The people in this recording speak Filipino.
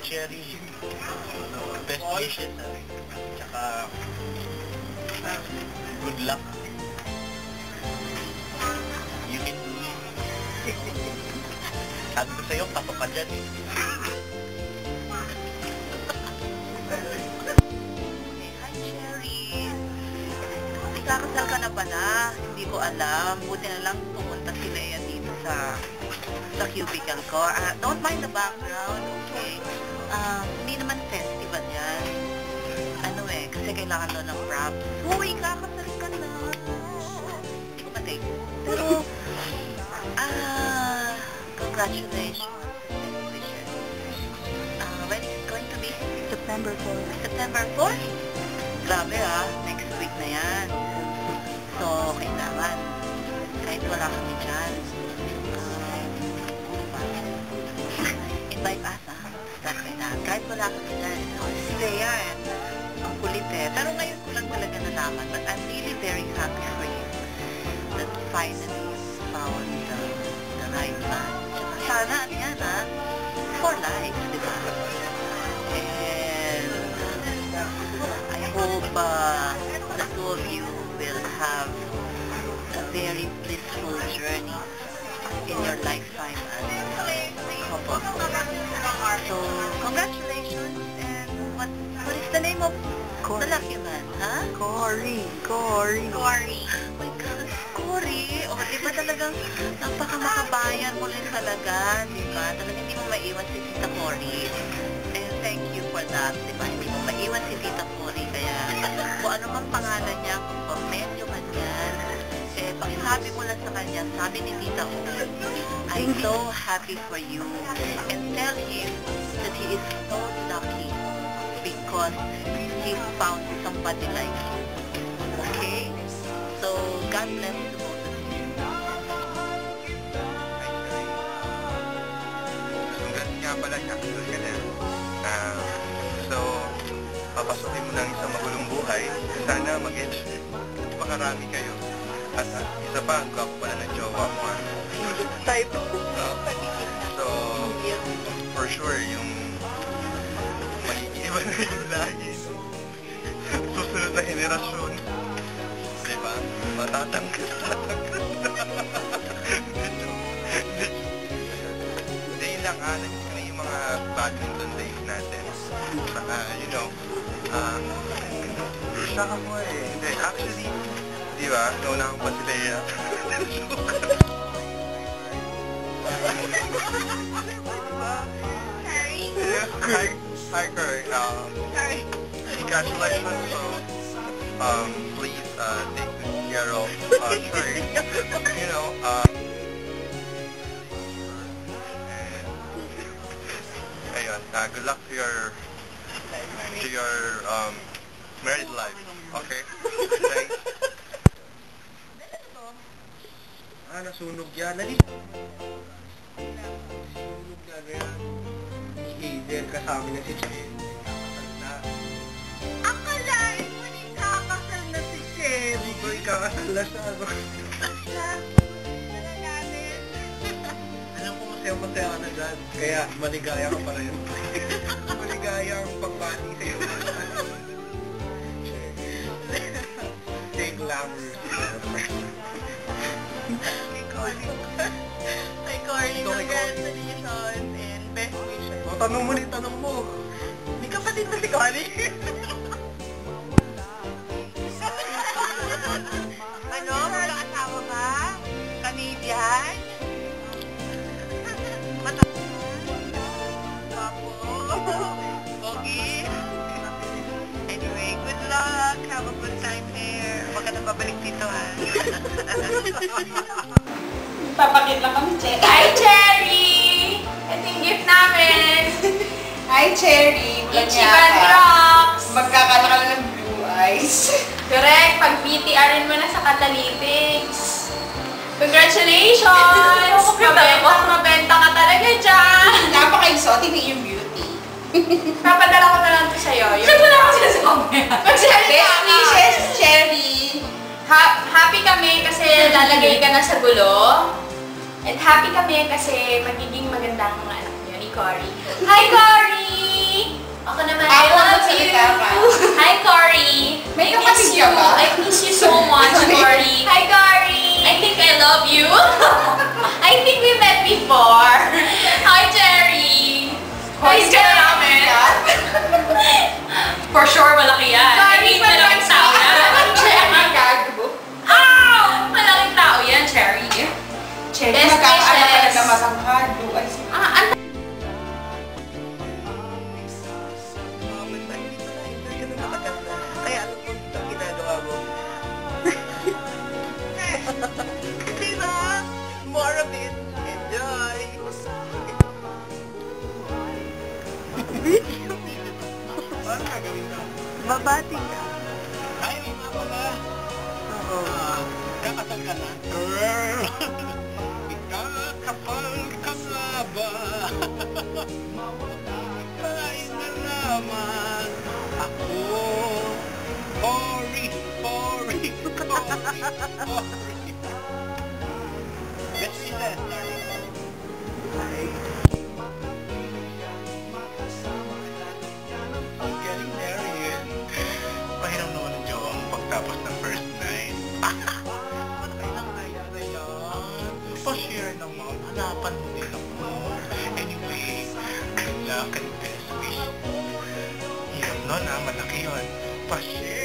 Cherry. Best wishes. Tsaka good luck. You can do it. Sabi ko sa'yo, patok ka dyan eh. Hi, Cherry. Ikakasal ka na pala. Hindi ko alam. Buti na lang pumunta si Lea dito sa cubicle ko. Don't mind the background, okay? Hindi naman festival yan. Ano eh, kasi kailangan doon ng props. Uy, kakasal ka na. Hindi ko matake. Pero, congratulations. Wishes. When is it going to be? September 4. September 4? Grabe next week na yan. So, kailangan. Kahit wala kami dyan. Invite us, kahit wala kami dyan. Sila yan. Ang kulit eh. Pero ngayon ko lang talaga nalaman. But I'm really very happy for you. That finally you found the right man. Sana, yan for life, di ba? And I hope the two of you will have a very blissful journey in your lifetime as a couple. So, congratulations, and what is the name of the lucky man, ha? Cory. Oh my God, Cory. O, diba talagang napakamakabayan mo rin talaga, diba? Talagang hindi mo maiwan si Tita Cory. And thank you for that, diba? Hindi mo maiwan si Tita Cory, kaya kung ano mang pangalan niya, kung pamedyo man yan, pakisabi mo lang sa kanya, sabi ni Tita O, I'm so happy for you. And tell him that he is so lucky because he found somebody like you. Okay? So, God bless the both of you. Congrats nga pala, kakasal ka na. So, papasukin mo ng isang magulong buhay. Sana mag-enjoy. Makarami kayo. At isa pa, ang gwapo pala ng jowa mo. So, for sure, yung mag-iiwan na yung lahi. Susunod na henerasyon. Diba? Matatangkas. Hindi lang, nagkita yung mga badminton days natin. Saka, shock ako eh. Hindi, actually, di ba? Nauna ko pa si Lea. Hi, Curry. Congratulations. So, please take good care of Curry. Ayun, good luck to your married life. Okay? Thanks. Nasunog yan. Nasunog yan. Si Hazel kasama na si Chen. Kakasal na. Akalain mo ni kakasal na si Cherry. Uy, kakasal na siya. Alam ko masaya ka na dyan. Kaya maligaya ka pa rin. Maligaya ang pagbati sa'yo. Stay glamorous. Hi, Cory. Congratulations and best wishes. Tanong mo. Hindi kapatid na si Cory. Ano? Wala asawa ka? Canadian? Guwapo. Pogi. Anyway, good luck. Have a good time there. Huwag ka na babalik dito, ha? Papakit lang kami, Cherry. Hi, Cherry! Ito yung gift namin! Hi, Cherry. Ichiban Rocks! Magkakala ka lang ng blue eyes. Correct! Pag BTR-in mo na sa Catalytics. Congratulations! Mabenta ka talaga dyan! Napaka-exotic na yung beauty. Papadala ko na lang ito sa'yo. Wala ko sinasabi. Best wishes, Cherry. Happy kami kasi lalagay ka na sa gulo. And happy kami kasi magiging magandang anak niyo ni Cory. Hi, Cory! Siya ba? I miss you so much, Cory. Hi, Cory! I think I love you. I think we met before. Hi, Cherry! Hi, Cherry! For sure, malaki yan. I mean, malaking tao yan. Cherry, gago. Ah! Malaking tao yan, Cherry. Cherry, Best magkakaanak ka wishes. na matangkad. Blue eyes. Ah, Kaya alam mo itong ginagawa mo. Diba? More of it. Enjoy! Ano gagawin ka? Babati ka. Ay, nga pala. Oo. Kakasal ka na? Ikakapal ka nga ba? Ikay na naman ako. Cory. Best wishes, Cherry. Ang galing, Marian. Pahiram naman ang jowa mo pagtapos ng first night. Ilang kaya na yan? Pa-share naman. Hanapan mo din ako. Anyway, good luck and best wish. Hirap nun malaki yun. Pa-share.